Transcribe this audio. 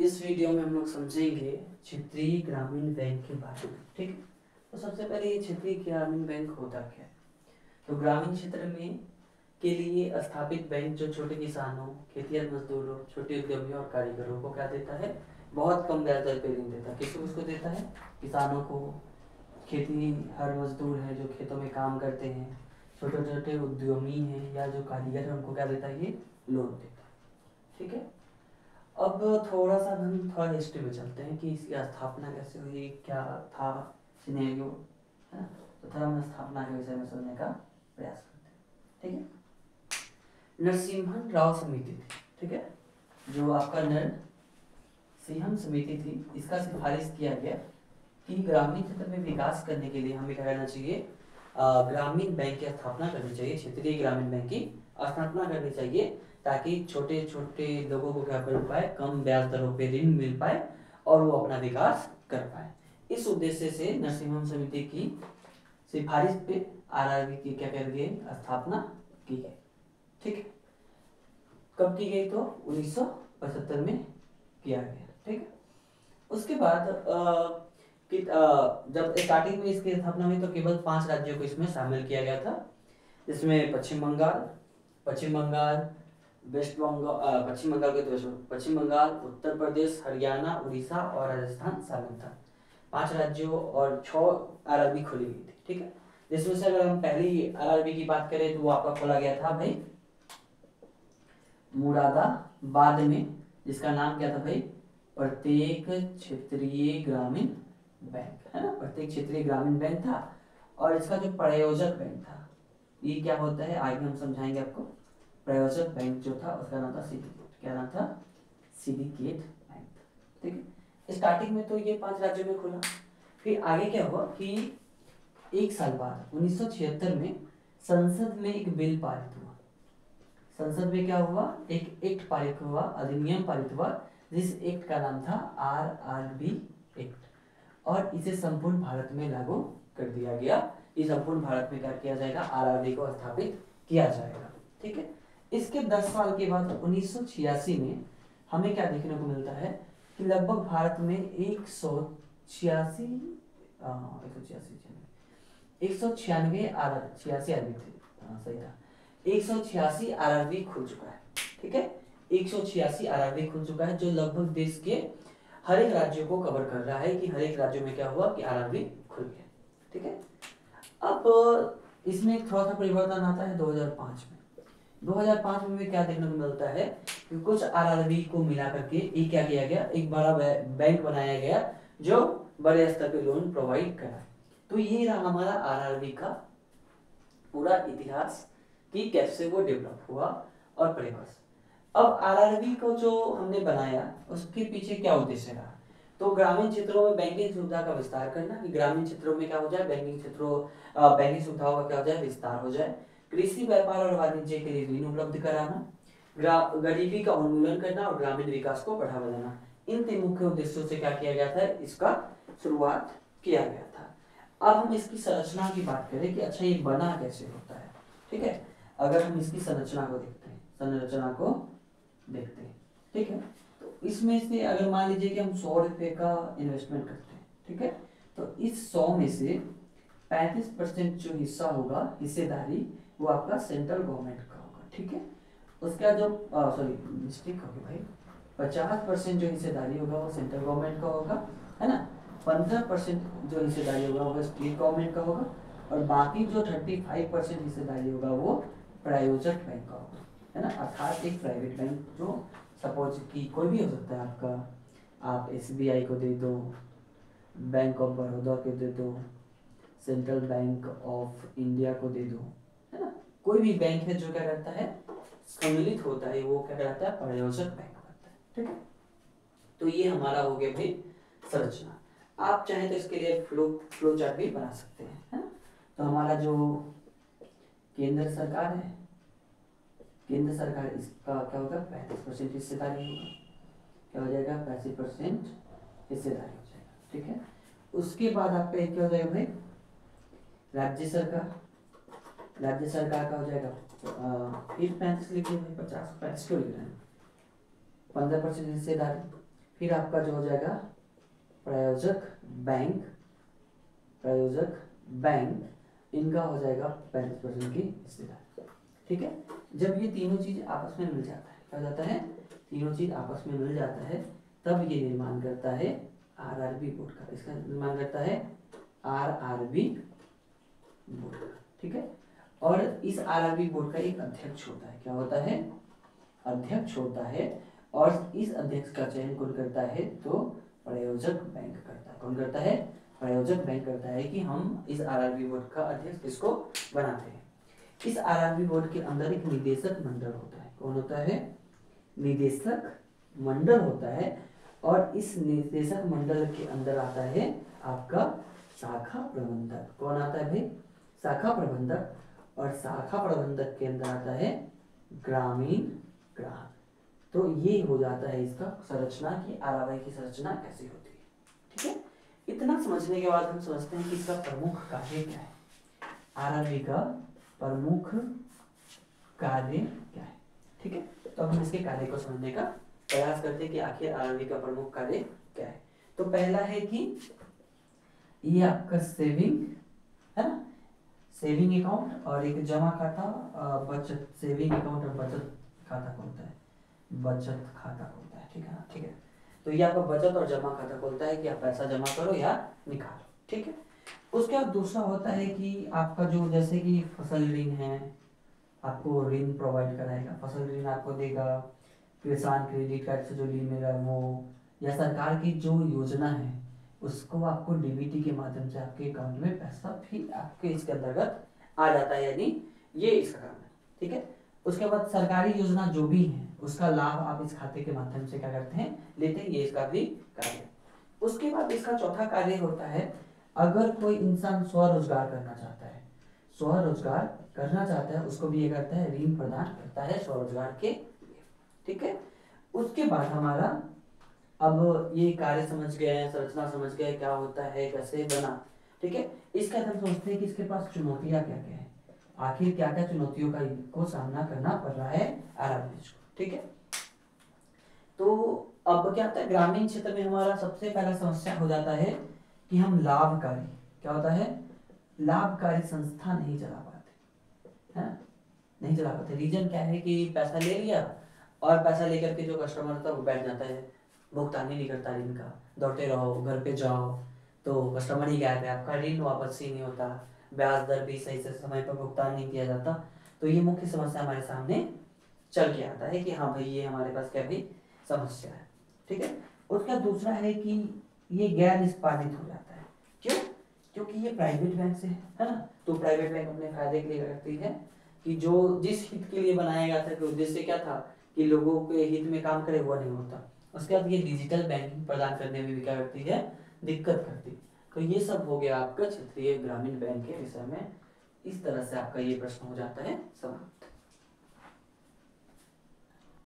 इस वीडियो में हम लोग समझेंगे क्षेत्रीय ग्रामीण बैंक के बारे में। ठीक है, तो सबसे पहले ये क्षेत्रीय ग्रामीण बैंक होता क्या है। तो ग्रामीण क्षेत्र में के लिए स्थापित बैंक जो छोटे किसानों, खेतिहर मजदूरों, छोटे उद्यमियों और कारीगरों को क्या देता है, बहुत कम ब्याज दर पे ऋण देता है। किसको किसको देता है? किसानों को, खेती हर मजदूर हैं जो खेतों में काम करते हैं, छोटे छोटे उद्यमी हैं या जो कारीगर हैं, उनको क्या देता है, ये लोन देता है। ठीक है, अब थोड़ा सा हम थोड़ा हिस्ट्री में चलते हैं कि इसकी स्थापना कैसे हुई, क्या था सिनेरियो, है ना। तो थोड़ा हम स्थापना के विषय में समझने का प्रयास करते हैं। ठीक है, नरसिम्हन राव समिति थी। ठीक है, जो आपका नरसिम्हन समिति थी, इसका सिफारिश किया गया कि ग्रामीण क्षेत्र में विकास करने के लिए हमें क्या करना चाहिए, ग्रामीण बैंक की स्थापना करनी चाहिए, क्षेत्रीय ग्रामीण बैंक की स्थापना करनी चाहिए, ताकि छोटे छोटे लोगों को क्या कर पाए, कम ब्याज दरों पे ऋण मिल पाए और वो अपना विकास कर पाए। इस उद्देश्य से नरसिम्हन समिति की सिफारिश पे आरआरबी की क्या कर गई, स्थापना की गई। ठीक है, कब की गई? तो 1975 में किया गया। ठीक है, उसके बाद जब स्टार्टिंग में इसकी स्थापना हुई तो केवल 5 राज्यों को इसमें शामिल किया गया था, जिसमें पश्चिम बंगाल, वेस्ट बंगाल, पश्चिम बंगाल, उत्तर प्रदेश, हरियाणा, उड़ीसा और राजस्थान शामिल था। 5 राज्यों और 6 आरआरबी खोली गई थी। ठीक है, जिसमें से अगर हम पहली आरआरबी की बात करें तो वो आपका खोला गया था भाई मुरादाबाद में, जिसका नाम क्या था भाई, प्रत्येक क्षेत्रीय ग्रामीण बैंक, है ना। प्रत्येक क्षेत्रीय ग्रामीण बैंक था और इसका जो प्रयोजक बैंक था, ये क्या होता है आगे हम समझाएंगे आपको। प्रयोजक बैंक जो था उसका नाम था सिंडिकेट। क्या नाम था? Syndicate bank. ठीक है, स्टार्टिंग में तो ये 5 राज्यों में खुला, फिर आगे क्या हुआ कि एक साल बाद 1976 में संसद में एक बिल पारित हुआ। संसद में क्या हुआ, एक एक्ट पारित हुआ, अधिनियम पारित हुआ, जिस एक्ट का नाम था आरआरबी एक्ट, और इसे संपूर्ण भारत में लागू कर दिया गया। इस संपूर्ण भारत में क्या किया जाएगा, आरआरबी को स्थापित किया जाएगा। ठीक है, इसके 10 साल के बाद 1986 में हमें क्या देखने को मिलता है कि लगभग भारत में 186 आरआरबी खुल चुका है। ठीक है, 186 आरआरबी खुल चुका है, जो लगभग देश के हर एक राज्यों को कवर कर रहा है कि हर एक राज्यों में क्या हुआ कि आरआरबी खुल गया। ठीक है, अब इसमें थोड़ा सा परिवर्तन आता है 2005 में। 2005 में क्या देखने को मिलता है कि कुछ आरआरबी को मिला करके एक क्या किया गया, एक बड़ा बैंक बनाया गया जो बड़े स्तर पे लोन प्रोवाइड करा। तो ये रहा हमारा आरआरबी का पूरा इतिहास कि कैसे वो डेवलप हुआ और परिवर्तन। अब आरआरबी को जो हमने बनाया उसके पीछे क्या उद्देश्य रहा, तो ग्रामीण क्षेत्रों में बैंकिंग सुविधा का विस्तार करना, कि ग्रामीण क्षेत्रों में क्या हो जाए, बैंकिंग सुविधाओं का क्या हो जाए, विस्तार हो जाए। कृषि, व्यापार और वाणिज्य के लिए ऋण उपलब्ध कराना, गरीबी का उन्मूलन करना और ग्रामीण विकास को बढ़ावा देना। इन 3 मुख्य उद्देश्यों से क्या किया गया था, इसका शुरुआत किया गया था। अब हम इसकी संरचना की बात करें कि अच्छा ये बना कैसे होता है। ठीक है, अगर हम इसकी संरचना को देखते हैं, ठीक है, तो इसमें से अगर मान लीजिए कि हम 100 रुपये का इन्वेस्टमेंट करते हैं, ठीक है, तो इस 100 में से 35% जो हिस्सा होगा, हिस्सेदारी, वो आपका सेंट्रल गवर्नमेंट का होगा। ठीक है, उसका जो मिस्टेक होगी भाई, 50% जो हिस्सेदारी होगा वो सेंट्रल गवर्नमेंट का होगा, है ना। 15% जो हिस्सेदारी होगा वो स्टेट गवर्नमेंट का होगा, और बाकी जो 35% हिस्सेदारी होगा वो प्रायोजक बैंक का होगा, है ना। अर्थात एक प्राइवेट बैंक जो सपोज कि कोई भी हो सकता है आपका, आप एसबीआई को दे दो, बैंक ऑफ बड़ौदा को दे दो, सेंट्रल बैंक ऑफ इंडिया को दे दो, है ना। कोई भी बैंक है जो क्या करता है, सम्मिलित होता है, वो क्या कहलाता है, प्रायोजक बैंक बनता है। ठीक है, तो ये हमारा हो गया भाई संरचना। आप चाहें तो इसके लिए फ्लो चार्ट भी बना सकते हैं, है ना। तो हमारा जो केंद्र सरकार है, केंद्र सरकार, इसका क्या होगा, 35% हिस्सेदारी होगा, क्या हो जाएगा, 35% हिस्सेदारी हो जाएगा। ठीक है, उसके बाद आपका क्या हो जाएगा भाई, राज्य सरकार का हो जाएगा 35 लिखिए भाई, 50 क्यों लिख रहे हैं, 15% हिस्सेदारी। फिर आपका जो हो जाएगा प्रायोजक बैंक, प्रायोजक बैंक इनका हो जाएगा 35% की हिस्सेदारी। ठीक है, जब ये तीनों चीज आपस में मिल जाता है, क्या हो जाता है, तीनों चीज आपस में मिल जाता है, तब ये निर्माण करता है आरआरबी बोर्ड का। इसका निर्माण करता है आरआरबी बोर्ड का। ठीक है, और इस आरआरबी बोर्ड का एक अध्यक्ष होता है। क्या होता है, अध्यक्ष होता है, और इस अध्यक्ष का चयन कौन करता है, तो प्रायोजक बैंक करता है। कौन करता है, प्रायोजक बैंक करता है कि हम इस आरआरबी बोर्ड का अध्यक्ष किसको बनाते हैं। इस आरआरबी बोर्ड के अंदर एक निदेशक मंडल होता है। कौन होता है, निदेशक मंडल होता है, और इस निदेशक मंडल के अंदर आता है आपका शाखा प्रबंधक। कौन आता है भाई, शाखा प्रबंधक, और शाखा प्रबंधक के अंदर आता है ग्रामीण ग्राहक। तो ये हो जाता है इसका संरचना की आरआरबी की संरचना कैसी होती है। ठीक है, इतना समझने के बाद हम समझते हैं कि इसका प्रमुख कार्य क्या है, आरआरबी का प्रमुख कार्य क्या है। ठीक है, तो हम इसके कार्य को समझने का प्रयास करते हैं कि आखिर आरआरबी का प्रमुख कार्य क्या है। तो पहला है कि ये आपका सेविंग है ना, सेविंग अकाउंट और एक जमा खाता, बचत, सेविंग अकाउंट और बचत खाता खोलता है, बचत खाता खोलता है। ठीक है ना, ठीक है, तो ये आपका बचत और जमा खाता खोलता है कि आप पैसा जमा करो या निकालो। ठीक है, उसके बाद दूसरा होता है कि आपका जो जैसे कि फसल ऋण है, आपको ऋण प्रोवाइड कराएगा, फसल ऋण आपको देगा, किसान क्रेडिट कार्ड से जो ऋण मिला वो, या सरकार की जो योजना है उसको आपको डीबीटी के माध्यम से आपके अकाउंट में पैसा भी आपके इसके अंतर्गत आ जाता है, यानी ये इसका काम है। ठीक है, उसके बाद सरकारी योजना जो भी है उसका लाभ आप इस खाते के माध्यम से क्या करते हैं, लेते हैं, ये इसका भी कार्य। उसके बाद इसका चौथा कार्य होता है, अगर कोई इंसान स्वरोजगार करना चाहता है, स्वरोजगार करना चाहता है, उसको भी ये करता है, ऋण प्रदान करता है स्वरोजगार के लिए। ठीक है, उसके बाद हमारा अब ये कार्य समझ गए हैं, संरचना समझ गए, क्या होता है, कैसे बना। ठीक है, इसके बाद हम सोचते हैं कि इसके पास चुनौतियां क्या क्या है, आखिर क्या क्या चुनौतियों का इनको सामना करना पड़ रहा है आरआरबी को। ठीक है, तो अब क्या होता है, ग्रामीण क्षेत्र में हमारा सबसे पहला समस्या हो जाता है कि हम लाभकारी, क्या होता है, लाभकारी संस्था नहीं चला पाते, है ना, नहीं चला पाते। रीजन क्या है कि पैसा ले लिया और पैसा लेकर के जो कस्टमर होता है वो बैठ जाता है, भुगतान ही नहीं करता ऋण का, दौड़ते रहो, घर पे जाओ तो कस्टमर ही गायब है, आपका ऋण वापस ही नहीं होता, ब्याज दर भी सही से समय पर भुगतान नहीं किया जाता। तो ये मुख्य समस्या हमारे सामने चल के आता है कि हाँ भाई ये हमारे पास क्या भी समस्या है। ठीक है, उसका दूसरा है कि ये गैर निष्पादित हो जाता है। क्यों, क्योंकि ये प्राइवेट बैंक से है ना, तो प्राइवेट बैंक अपने फायदे के लिए करती है कि जो जिस हित के लिए बनाया गया था, कि उद्देश्य क्या था कि लोगों के हित में काम करे, वो नहीं होता। उसके बाद ये डिजिटल बैंकिंग प्रदान करने में भी क्या करती है, दिक्कत करती है। तो ये सब हो गया आपका क्षेत्रीय ग्रामीण बैंक के विषय में। इस तरह से आपका ये प्रश्न हो जाता है समाप्त।